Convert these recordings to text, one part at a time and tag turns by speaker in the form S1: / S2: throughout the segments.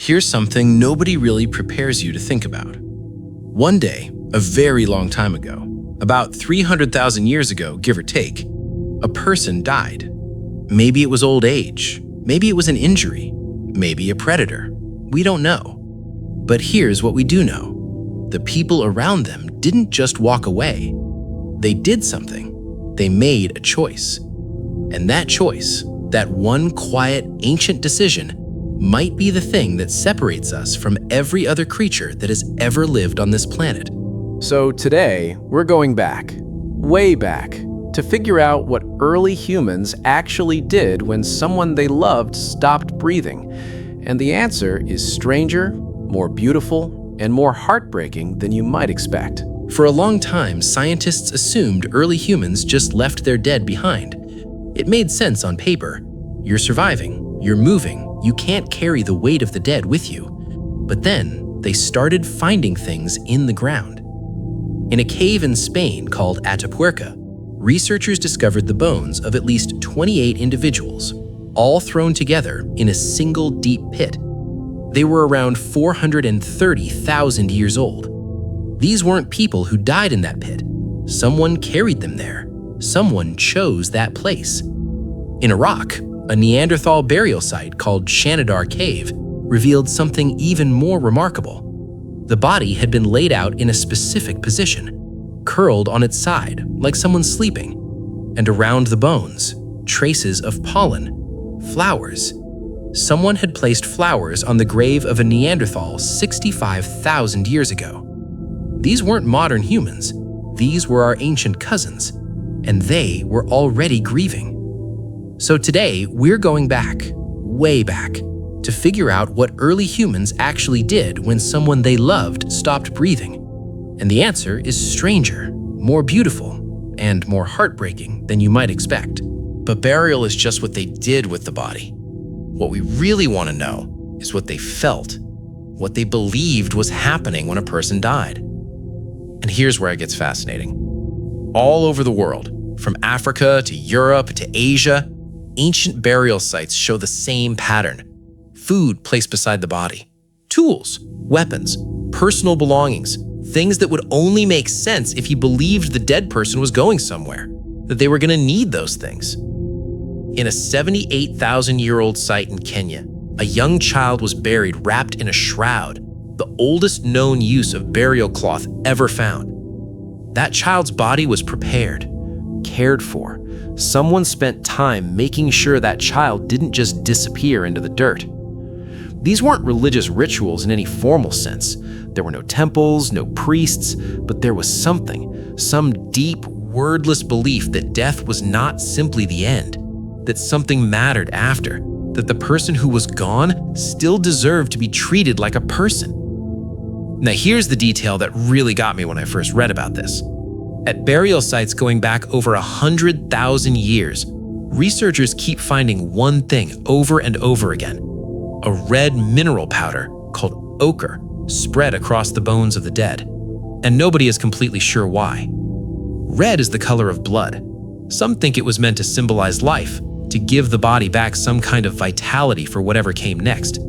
S1: Here's something nobody really prepares you to think about. One day, a very long time ago, about 300,000 years ago, give or take, a person died. Maybe it was old age, maybe it was an injury, maybe a predator. We don't know. But here's what we do know. The people around them didn't just walk away. They did something. They made a choice. And that choice, that one quiet, ancient decision, might be the thing that separates us from every other creature that has ever lived on this planet.
S2: So today, we're going back, way back, to figure out what early humans actually did when someone they loved stopped breathing. And the answer is stranger, more beautiful, and more heartbreaking than you might expect.
S1: For a long time, scientists assumed early humans just left their dead behind. It made sense on paper. You're surviving, you're moving, you can't carry the weight of the dead with you. But then, they started finding things in the ground. In a cave in Spain called Atapuerca, researchers discovered the bones of at least 28 individuals, all thrown together in a single deep pit. They were around 430,000 years old. These weren't people who died in that pit. Someone carried them there. Someone chose that place. In Iraq, a Neanderthal burial site called Shanidar Cave revealed something even more remarkable. The body had been laid out in a specific position, curled on its side like someone sleeping, and around the bones, traces of pollen, flowers. Someone had placed flowers on the grave of a Neanderthal 65,000 years ago. These weren't modern humans. These were our ancient cousins, and they were already grieving. So today, we're going back, way back, to figure out what early humans actually did when someone they loved stopped breathing. And the answer is stranger, more beautiful, and more heartbreaking than you might expect. But burial is just what they did with the body. What we really want to know is what they felt, what they believed was happening when a person died. And here's where it gets fascinating. All over the world, from Africa to Europe to Asia, ancient burial sites show the same pattern. Food placed beside the body, tools, weapons, personal belongings, things that would only make sense if you believed the dead person was going somewhere, that they were going to need those things. In a 78,000-year-old site in Kenya, a young child was buried wrapped in a shroud, the oldest known use of burial cloth ever found. That child's body was prepared, cared for. Someone spent time making sure that child didn't just disappear into the dirt. These weren't religious rituals in any formal sense. There were no temples, no priests, but there was something, some deep, wordless belief that death was not simply the end, that something mattered after, that the person who was gone still deserved to be treated like a person. Now here's the detail that really got me when I first read about this. At burial sites going back over 100,000 years, researchers keep finding one thing over and over again: a red mineral powder called ochre spread across the bones of the dead. And nobody is completely sure why. Red is the color of blood. Some think it was meant to symbolize life, to give the body back some kind of vitality for whatever came next.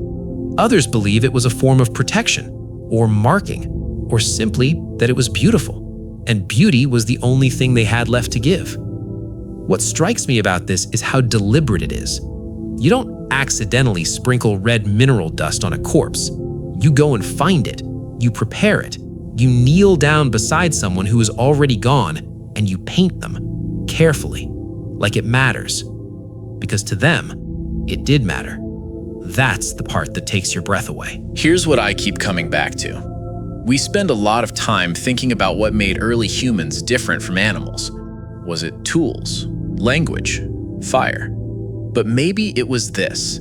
S1: Others believe it was a form of protection, or marking, or simply that it was beautiful, and beauty was the only thing they had left to give. What strikes me about this is how deliberate it is. You don't accidentally sprinkle red mineral dust on a corpse. You go and find it, you prepare it, you kneel down beside someone who is already gone, and you paint them, carefully, like it matters. Because to them, it did matter. That's the part that takes your breath away.
S3: Here's what I keep coming back to. We spend a lot of time thinking about what made early humans different from animals. Was it tools, language, fire? But maybe it was this.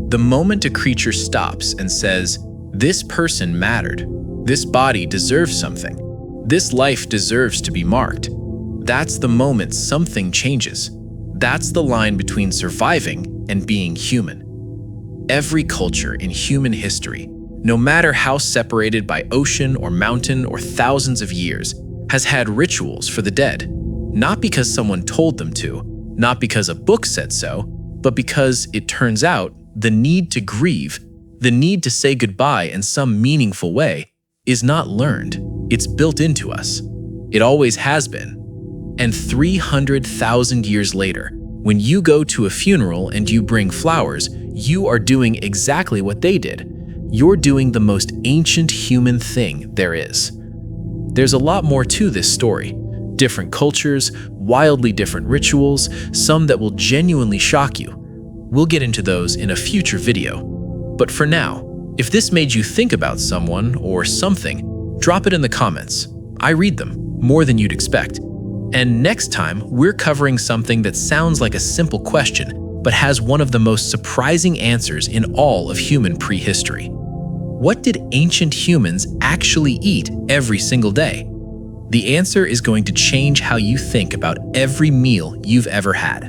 S3: The moment a creature stops and says, "This person mattered. This body deserves something. This life deserves to be marked." That's the moment something changes. That's the line between surviving and being human. Every culture in human history, no matter how separated by ocean or mountain or thousands of years, has had rituals for the dead. Not because someone told them to, not because a book said so, but because, it turns out, the need to grieve, The need to say goodbye in some meaningful way is not learned. It's built into us. It always has been. And 300,000 years later, when you go to a funeral and you bring flowers, you are doing exactly what they did. You're doing the most ancient human thing there is. There's a lot more to this story. Different cultures, wildly different rituals, some that will genuinely shock you. We'll get into those in a future video. But for now, if this made you think about someone or something, drop it in the comments. I read them more than you'd expect. And next time, we're covering something that sounds like a simple question, but has one of the most surprising answers in all of human prehistory. What did ancient humans actually eat every single day? The answer is going to change how you think about every meal you've ever had.